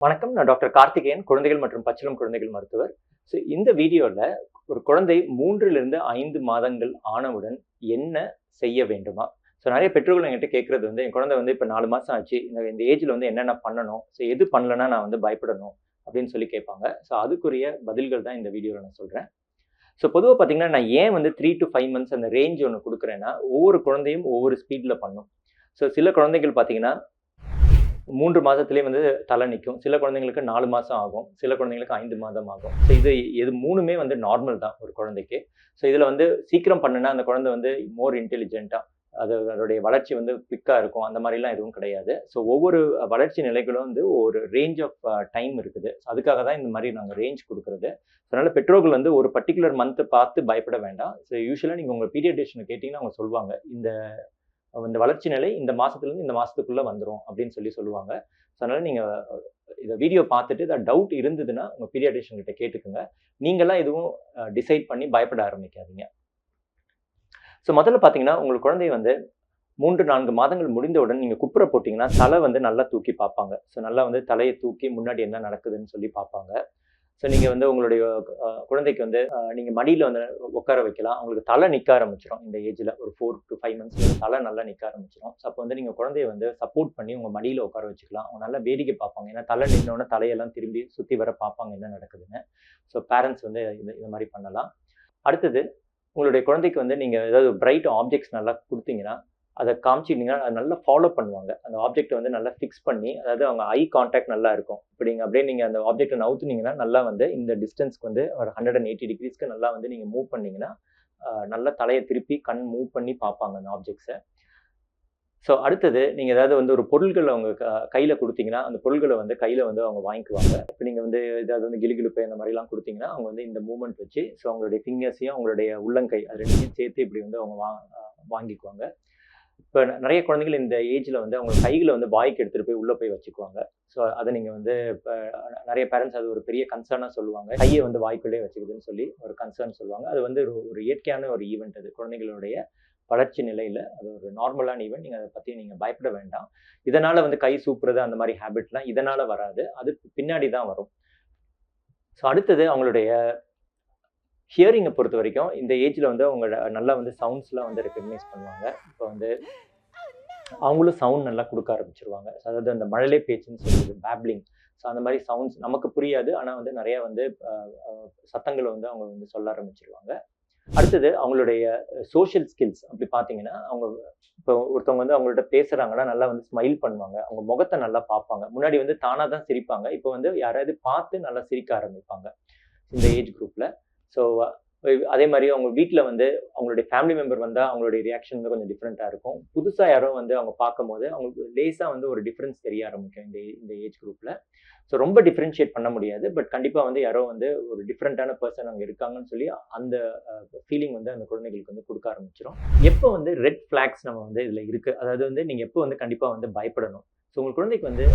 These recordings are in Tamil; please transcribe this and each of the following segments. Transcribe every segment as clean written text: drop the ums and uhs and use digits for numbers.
வணக்கம். நான் டாக்டர் கார்த்திகேயன், குழந்தைகள் மற்றும் பச்சிளம் குழந்தைகள் மருத்துவர். இந்த வீடியோல ஒரு குழந்தை 3லிருந்து 5 மாதங்கள் ஆனவுடன் என்ன செய்ய வேண்டுமா? நெறைய பெற்றோர்கள் என்கிட்ட கேட்கறது என் குழந்தை இப்ப 4 மாசம் ஆச்சு. இந்த ஏஜ்ல என்னென்ன பண்ணணும்? எது பண்ணலன்னா நான் பயப்படணும் அப்படின்னு சொல்லி கேட்பாங்க. அதுக்குரிய பதில்கள் தான் இந்த வீடியோல நான் சொல்றேன். பொதுவா பார்த்தீங்கன்னா, நான் ஏன் 3 to 5 மந்த்ஸ் அந்த ரேஞ்ச் ஒண்ணு குடுக்குறேன்னா, ஒவ்வொரு குழந்தையும் ஒவ்வொரு ஸ்பீட்ல பண்ணும். சில குழந்தைகள் பார்த்தீங்கன்னா 3 மாதத்திலேயே தலை நிக்கும். சில குழந்தைங்களுக்கு 4 மாசம் ஆகும். சில குழந்தைங்களுக்கு 5 மாதம் ஆகும். இது 3மே நார்மல் தான் ஒரு குழந்தைக்கு. இதுல சீக்கிரம் பண்ணுனா அந்த குழந்தை மோர் இன்டெலிஜென்ட்டா அதோடைய வளர்ச்சி குயிக்கா இருக்கும். அந்த மாரிலாம் எதுவும் கிடையாது. ஒவ்வொரு வளர்ச்சி நிலைகளும் ஒரு ரேஞ்ச் ஆஃப் டைம் இருக்குது. அதுக்காக தான் இந்த மாரி நாங்க ரேஞ்ச் குடுக்குறது. அதனால பெற்றோர்கள் ஒரு பர்ட்டிகுலர் மந்த் பார்த்து பயப்பட வேண்டாம். யூசுவலா நீங்க உங்க பீடியாட்ரிஷியன கேட்டீங்கன்னா அவங்க சொல்வாங்க. இந்த வளர்ச்சி நிலை இந்த மாசத்துலருந்து இந்த மாசத்துக்குள்ள வந்துரும் அப்படின்னு சொல்லுவாங்க. அதனால நீங்க இத வீடியோ பார்த்துட்டு ஏதாவது டவுட் இருந்ததுன்னா, உங்க பீடியாட்ரிஷியன் கிட்ட கேட்டுக்கங்க. நீங்களா எதுவும் டிசைட் பண்ணி பயப்பட ஆரம்பிக்காதீங்க. முதல்ல பார்த்தீங்கன்னா, உங்க குழந்தை 3, 4 மாதங்கள் முடிந்தவுடன் நீங்க குப்புற போட்டீங்கன்னா, தலை நல்லா தூக்கி பார்ப்பாங்க. நல்லா தலைய தூக்கி முன்னாடி என்ன நடக்குதுன்னு சொல்லி பார்ப்பாங்க. நீங்க உங்களுடைய குழந்தைக்கு நீங்க மடியில உட்கார வைக்கலாம். அவங்களுக்கு தலை நிக்க ஆரம்பிச்சுரும். இந்த ஏஜ்ல ஒரு 4 to 5 மந்த்ஸ்ல தலை நல்லா நிக்க ஆரம்பிச்சுரும். அப்போ நீங்க குழந்தைய சப்போர்ட் பண்ணி உங்க மடியில உட்கார வச்சுக்கலாம். அவங்க நல்லா வேடிக்கை பார்ப்பாங்க. ஏன்னா தலை நின்னோனே தலையெல்லாம் திரும்பி சுத்தி வர பார்ப்பாங்க என்ன நடக்குதுன்னு. பேரண்ட்ஸ் இந்த மாரி பண்ணலாம். அடுத்தது உங்களுடைய குழந்தைக்கு நீங்க ஏதாவது பிரைட் ஆப்ஜெக்ட்ஸ் நல்லா குடுத்தீங்கன்னா, அத காமிச்சிட்டீங்கன்னா, அத நல்லா ஃபாலோ பண்ணுவாங்க. அந்த ஆப்ஜெக்ட்ட நல்லா ஃபிக்ஸ் பண்ணி, அதாவது அவங்க ஐ கான்டாக்ட் நல்லா இருக்கும். இப்படி அப்படியே நீங்க அந்த ஆப்ஜெக்ட்ட நவுத்துனீங்கன்னா, நல்லா இந்த டிஸ்டன்ஸ்க்கு ஒரு 180 டிகிரீஸ்க்கு நல்லா நீங்க மூவ் பண்ணீங்கன்னா, நல்லா தலைய திருப்பி கண் மூவ் பண்ணி பார்ப்பாங்க அந்த ஆப்ஜெக்ட்ஸ. அடுத்தது நீங்க ஏதாவது ஒரு பொருள்கள் அவங்க கையில குடுத்தீங்கன்னா, அந்த பொருள்கள கையில அவங்க வாங்கிக்குவாங்க. இப்ப நீங்க ஏதாவது கிளுகிளுப்பு இந்த மாரிலாம் குடுத்தீங்கன்னா, அவங்க இந்த மூவ்மெண்ட் வச்சு, அவங்களுடைய ஃபிங்கர்ஸையும், அவங்களுடைய உள்ளங்கை அது 2த்தையும் சேர்த்து இப்படி அவங்க வாங்கிக்குவாங்க. இப்ப நெறைய குழந்தைகள் இந்த ஏஜ்ல அவங்க கைகள வாய்க்கு எடுத்துட்டு போய் உள்ள போய் வச்சுக்குவாங்க. அத நீங்க இப்ப நெறைய பேரண்ட்ஸ் அது ஒரு பெரிய கன்சர்னா சொல்லுவாங்க. கைய வாய்க்குள்ளேயே வச்சுக்குதுன்னு சொல்லி ஒரு கன்சர்ன் சொல்லுவாங்க. அது ஒரு இயற்கையான ஒரு ஈவென்ட் அது. குழந்தைகளுடைய வளர்ச்சி நிலையில அது ஒரு நார்மலான ஈவென்ட். நீங்க அத பத்தி நீங்க பயப்பட வேண்டாம். இதனால கை சூப்புறது அந்த மாரி ஹேபிட்லாம் இதனால வராது. அது பின்னாடி தான் வரும். அடுத்தது அவங்களுடைய ஹியரிங்க பொறுத்தவரைக்கும் இந்த ஏஜ்ல அவங்க நல்லா சவுண்ட்ஸ்லாம் ரெகக்னைஸ் பண்ணுவாங்க. இப்ப அவங்களும் சவுண்ட் நல்லா குடுக்க ஆரம்பிச்சுருவாங்க. அதாவது அந்த மழலை பேச்சுன்னு சொல்றது பேப்லிங். அந்த மாரி சவுண்ட்ஸ் நமக்கு புரியாது. ஆனா நெறைய அ அ சத்தங்கள அவங்க சொல்ல ஆரம்பிச்சுருவாங்க. அடுத்தது அவங்களுடைய சோஷியல் ஸ்கில்ஸ் அப்படி பார்த்தீங்கன்னா, அவங்க இப்போ ஒருத்தவங்க அவங்கள்ட்ட பேசுறாங்கன்னா, நல்லா ஸ்மைல் பண்ணுவாங்க. அவங்க முகத்த நல்லா பார்ப்பாங்க. முன்னாடி தானா தான் சிரிப்பாங்க. இப்போ யாராவது பார்த்து நல்லா சிரிக்க ஆரம்பிப்பாங்க. இந்த ஏஜ் குரூப்ல. ஸோ அதே மாரி அவங்க வீட்ல அவங்களுடைய ஃபேமிலி மெம்பர் வந்தா அவங்களுடைய ரியாக்ஷன் கொஞ்சம் டிஃபரெண்ட்டா இருக்கும். புதுசா யாரோ அவங்க பார்க்கும்போது அவங்களுக்கு லேசா ஒரு டிஃபரன்ஸ் தெரிய ஆரம்பிக்கும் இந்த ஏஜ் குரூப்ல. ரொம்ப டிஃபரன்ஷியேட் பண்ண முடியாது. பட் கண்டிப்பா யாரோ ஒரு டிஃபரெண்ட்டான பெர்சன் அங்க இருக்காங்கன்னு சொல்லி அந்த ஃபீலிங் அந்த குழந்தைகளுக்கு குடுக்க ஆரம்பிச்சுரும். எப்போ ரெட் ஃபிளாக்ஸ் நம்ம இதுல இருக்கு. அதாவது நீங்க எப்போ கண்டிப்பா பயப்படணும். உங்க குழந்தைக்கு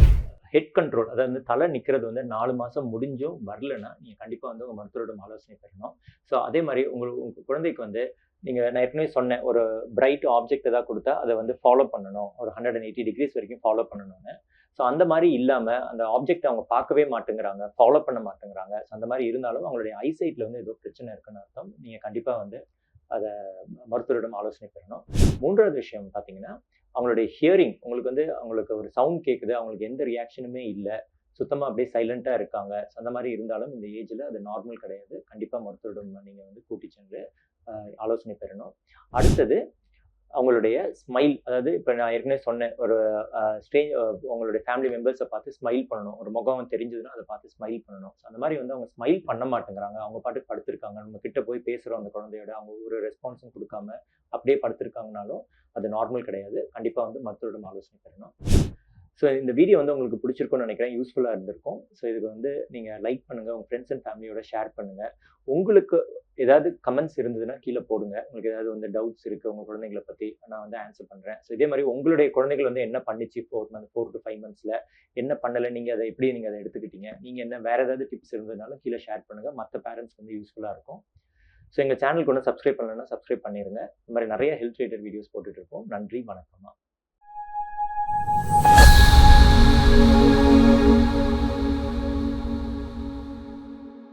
ஹெட் கண்ட்ரோல் அதாவது தலை நிக்கிறது 4 மாசம் முடிஞ்சும் வரலன்னா, நீங்க கண்டிப்பா உங்க மருத்துவரிடம் ஆலோசனை பெறணும். அதே மாரி உங்க குழந்தைக்கு நீங்க நான் ஏற்கனவே சொன்னேன். ஒரு பிரைட் ஆப்ஜெக்ட் ஏதாவது குடுத்தா அத ஃபாலோ பண்ணணும். ஒரு 180 டிகிரீஸ் வரைக்கும் ஃபாலோ பண்ணணும்னு. அந்த மாரி இல்லாம அந்த ஆப்ஜெக்ட்ட அவங்க பார்க்கவே மாட்டேங்கிறாங்க. ஃபாலோ பண்ண மாட்டேங்கிறாங்க. அந்த மாரி இருந்தாலும் அவங்களுடைய ஐசைட்ல ஏதோ பிரச்சனை இருக்குன்னு அர்த்தம். நீங்க கண்டிப்பா அத மருத்துவரிடம் ஆலோசனை பெறணும். 3வது விஷயம் பார்த்தீங்கன்னா, அவங்களுடைய ஹியரிங் உங்களுக்கு அவங்களுக்கு ஒரு சவுண்ட் கேட்குது. அவங்களுக்கு எந்த ரியாக்ஷனுமே இல்ல. சுத்தமா அப்படியே சைலன்ட்டா இருக்காங்க. அந்த மாரி இருந்தாலும் இந்த ஏஜ்ல அது நார்மல் கிடையாது. கண்டிப்பா மருத்துவரிடம் நீங்க கூட்டிச் சென்று ஆலோசனை பெறணும். அடுத்தது அவங்களுடைய ஸ்மைல் அதாவது இப்ப நான் ஏற்கனவே சொன்னேன். ஒரு உங்களுடைய ஃபேமிலி மெம்பர்ஸ பார்த்து ஸ்மைல் பண்ணணும். ஒரு முகம் தெரிஞ்சதுன்னா அத பார்த்து ஸ்மைல் பண்ணணும். அந்த மாரி அவங்க ஸ்மைல் பண்ண மாட்டேங்கிறாங்க. அவங்க பாட்டுக்கு படுத்திருக்காங்க. நம்ம கிட்ட போய் பேசுறோம் அந்த குழந்தையோட. அவங்க ஒரு ரெஸ்பான்ஸும் குடுக்காம அப்படியே படுத்திருக்காங்கனாலும் அது நார்மல் கிடையாது. கண்டிப்பா மருத்துவரிடம் ஆலோசனை பெறணும். இந்த வீடியோ உங்களுக்கு பிடிச்சிருக்கும்னு நினைக்கிறேன். யூஸ்ஃபுல்லா இருந்திருக்கும். இதுக்கு நீங்க லைக் பண்ணுங்க. உங்க ஃப்ரெண்ட்ஸ் அண்ட் ஃபேமிலியோட ஷேர் பண்ணுங்க. உங்களுக்கு ஏதாவது கமெண்ட்ஸ் இருந்ததுன்னா கீழ போடுங்க. உங்களுக்கு ஏதாவது டவுட்ஸ் இருக்கு உங்க குழந்தைகள பத்தி நான் ஆன்சர் பண்றேன். இதே மாரி உங்களுடைய குழந்தைகள் என்ன பண்ணுச்சு 4 to 5 மந்த்ஸ்ல என்ன பண்ணல? நீங்க அத எப்படி நீங்க அத எடுத்துக்கிட்டீங்க? நீங்க என்ன வேற ஏதாவது டிப்ஸ் இருந்ததுனாலும் கீழ ஷேர் பண்ணுங்க. மத்த பேரண்ட்ஸ்க்கு யூஸ்ஃபுல்லா இருக்கும். எங்க சேனலுக்கு இன்னும் சப்ஸ்கிரைப் பண்ணலன்னா சப்ஸ்கிரைப் பண்ணிருங்க. இந்த மாரி நெறைய ஹெல்த் ரிலேட்டட் வீடியோஸ் போட்டுட்டு இருக்கோம். நன்றி, வணக்கம்மா.